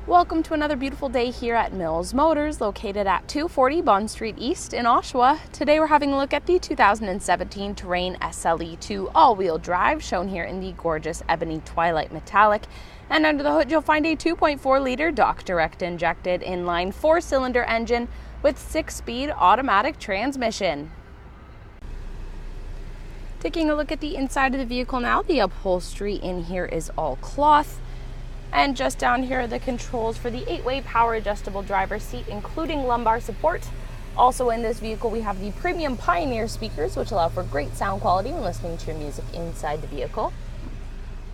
Welcome to another beautiful day here at Mills Motors, located at 240 Bond Street East in Oshawa. Today we're having a look at the 2017 Terrain SLE-2 all-wheel drive, shown here in the gorgeous ebony twilight metallic. And under the hood you'll find a 2.4-liter Dock direct injected inline 4-cylinder engine with 6-speed automatic transmission. Taking a look at the inside of the vehicle now, the upholstery in here is all cloth. And just down here are the controls for the 8-way power adjustable driver's seat, including lumbar support. Also in this vehicle we have the premium Pioneer speakers, which allow for great sound quality when listening to your music inside the vehicle.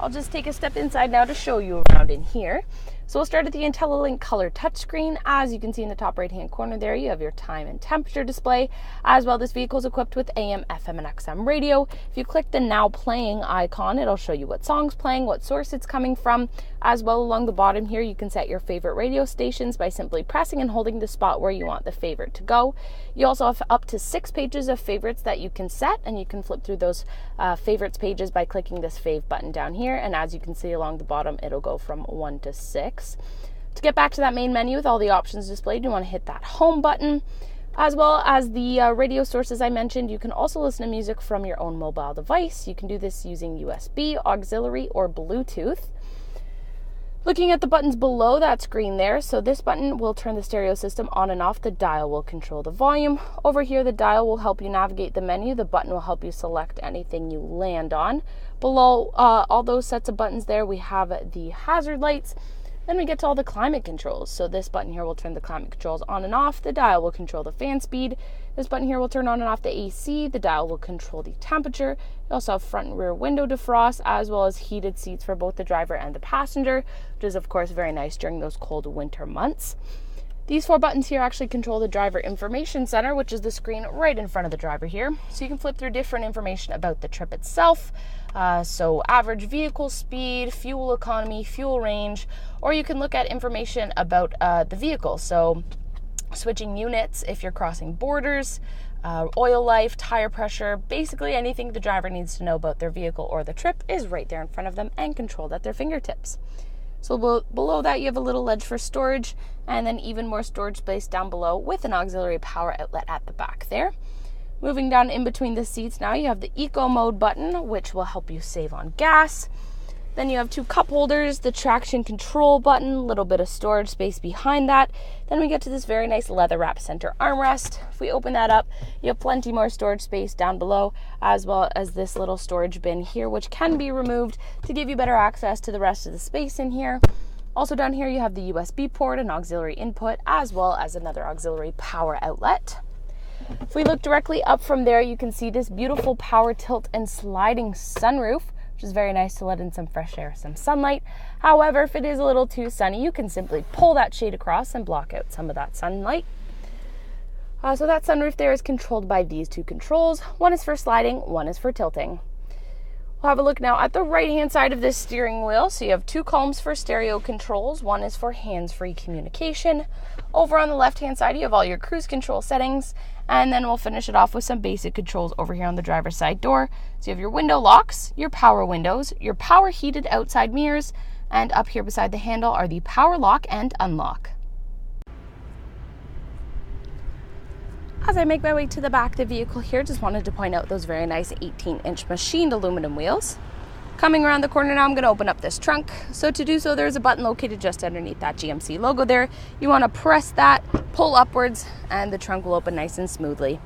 I'll just take a step inside now to show you around in here. So we'll start at the IntelliLink color touchscreen. As you can see in the top right hand corner there, you have your time and temperature display. As well, this vehicle is equipped with AM, FM, and XM radio. If you click the now playing icon, it'll show you what song's playing, what source it's coming from. As well, along the bottom here, you can set your favorite radio stations by simply pressing and holding the spot where you want the favorite to go. You also have up to 6 pages of favorites that you can set, and you can flip through those favorites pages by clicking this fave button down here. And as you can see along the bottom, it'll go from 1 to 6. To get back to that main menu with all the options displayed, you want to hit that home button. As well as the radio sources I mentioned, you can also listen to music from your own mobile device. You can do this using USB, auxiliary, or Bluetooth. Looking at the buttons below that screen there, so this button will turn the stereo system on and off. The dial will control the volume. Over here, the dial will help you navigate the menu. The button will help you select anything you land on. Below all those sets of buttons there, we have the hazard lights. Then we get to all the climate controls. So this button here will turn the climate controls on and off. The dial will control the fan speed. This button here will turn on and off the AC. The dial will control the temperature. You also have front and rear window defrost, as well as heated seats for both the driver and the passenger, which is of course very nice during those cold winter months. These 4 buttons here actually control the driver information center, which is the screen right in front of the driver here. So you can flip through different information about the trip itself. So average vehicle speed, fuel economy, fuel range, or you can look at information about the vehicle. So switching units if you're crossing borders, oil life, tire pressure, basically anything the driver needs to know about their vehicle or the trip is right there in front of them and controlled at their fingertips. So below that you have a little ledge for storage, and then even more storage space down below with an auxiliary power outlet at the back there. Moving down in between the seats now, you have the Eco Mode button, which will help you save on gas. Then you have 2 cup holders, the traction control button, a little bit of storage space behind that. Then we get to this very nice leather wrap center armrest. If we open that up, you have plenty more storage space down below, as well as this little storage bin here, which can be removed to give you better access to the rest of the space in here. Also down here you have the USB port and auxiliary input, as well as another auxiliary power outlet. If we look directly up from there, you can see this beautiful power tilt and sliding sunroof, which is very nice to let in some fresh air, some sunlight. However, if it is a little too sunny, you can simply pull that shade across and block out some of that sunlight. So that sunroof there is controlled by these 2 controls. One is for sliding, one is for tilting. We'll have a look now at the right-hand side of this steering wheel. So you have 2 columns for stereo controls. One is for hands-free communication. Over on the left-hand side, you have all your cruise control settings. And then we'll finish it off with some basic controls over here on the driver's side door. So you have your window locks, your power windows, your power heated outside mirrors, and up here beside the handle are the power lock and unlock. As I make my way to the back of the vehicle here, just wanted to point out those very nice 18-inch machined aluminum wheels. Coming around the corner now, I'm going to open up this trunk. So to do so, there's a button located just underneath that GMC logo there. You want to press that, pull upwards, and the trunk will open nice and smoothly.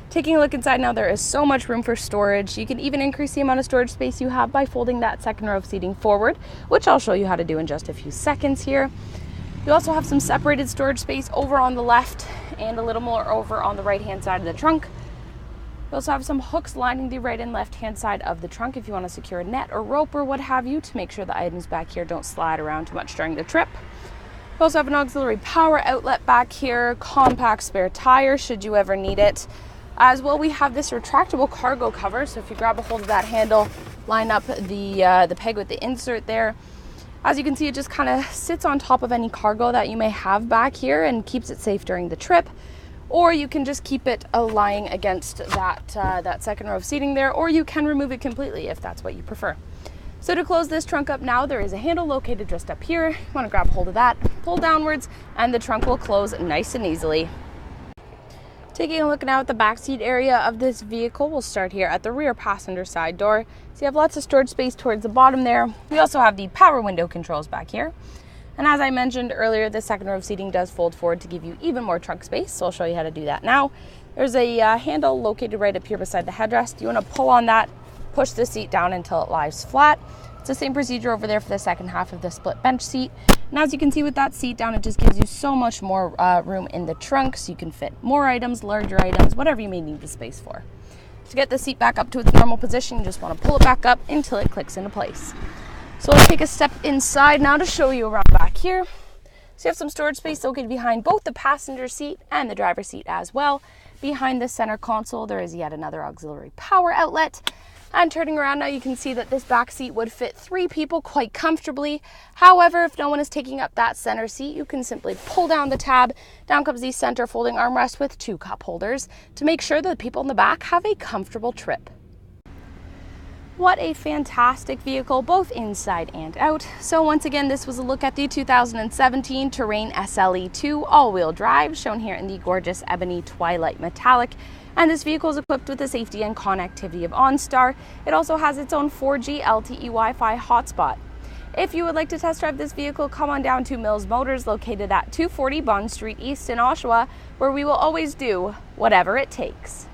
Taking a look inside now, there is so much room for storage. You can even increase the amount of storage space you have by folding that second row of seating forward, which I'll show you how to do in just a few seconds here. You also have some separated storage space over on the left and a little more over on the right-hand side of the trunk. You also have some hooks lining the right and left-hand side of the trunk if you want to secure a net or rope or what have you to make sure the items back here don't slide around too much during the trip. You also have an auxiliary power outlet back here, compact spare tire should you ever need it. As well, we have this retractable cargo cover, so if you grab a hold of that handle, line up the peg with the insert there. As you can see, it just kind of sits on top of any cargo that you may have back here and keeps it safe during the trip. Or you can just keep it lying against that second row of seating there, or you can remove it completely if that's what you prefer. So to close this trunk up now, there is a handle located just up here. You want to grab hold of that, pull downwards, and the trunk will close nice and easily. Taking a look now at the back seat area of this vehicle, we'll start here at the rear passenger side door. So you have lots of storage space towards the bottom there. We also have the power window controls back here. And as I mentioned earlier, the second row of seating does fold forward to give you even more trunk space. So I'll show you how to do that now. There's a handle located right up here beside the headrest. You want to pull on that, push the seat down until it lies flat. It's the same procedure over there for the second half of the split bench seat. And as you can see with that seat down, it just gives you so much more room in the trunk, so you can fit more items, larger items, whatever you may need the space for. To get the seat back up to its normal position, you just want to pull it back up until it clicks into place. So let's take a step inside now to show you around back here. So you have some storage space located behind both the passenger seat and the driver's seat as well. Behind the center console, there is yet another auxiliary power outlet. And turning around now, you can see that this back seat would fit 3 people quite comfortably. However, if no one is taking up that center seat, you can simply pull down the tab. Down comes the center folding armrest with 2 cup holders to make sure that the people in the back have a comfortable trip. What a fantastic vehicle, both inside and out. So once again, this was a look at the 2017 Terrain SLE-2 all-wheel drive, shown here in the gorgeous ebony twilight metallic. And this vehicle is equipped with the safety and connectivity of OnStar. It also has its own 4G LTE Wi-Fi hotspot. If you would like to test drive this vehicle, come on down to Mills Motors, located at 240 Bond Street East in Oshawa, where we will always do whatever it takes.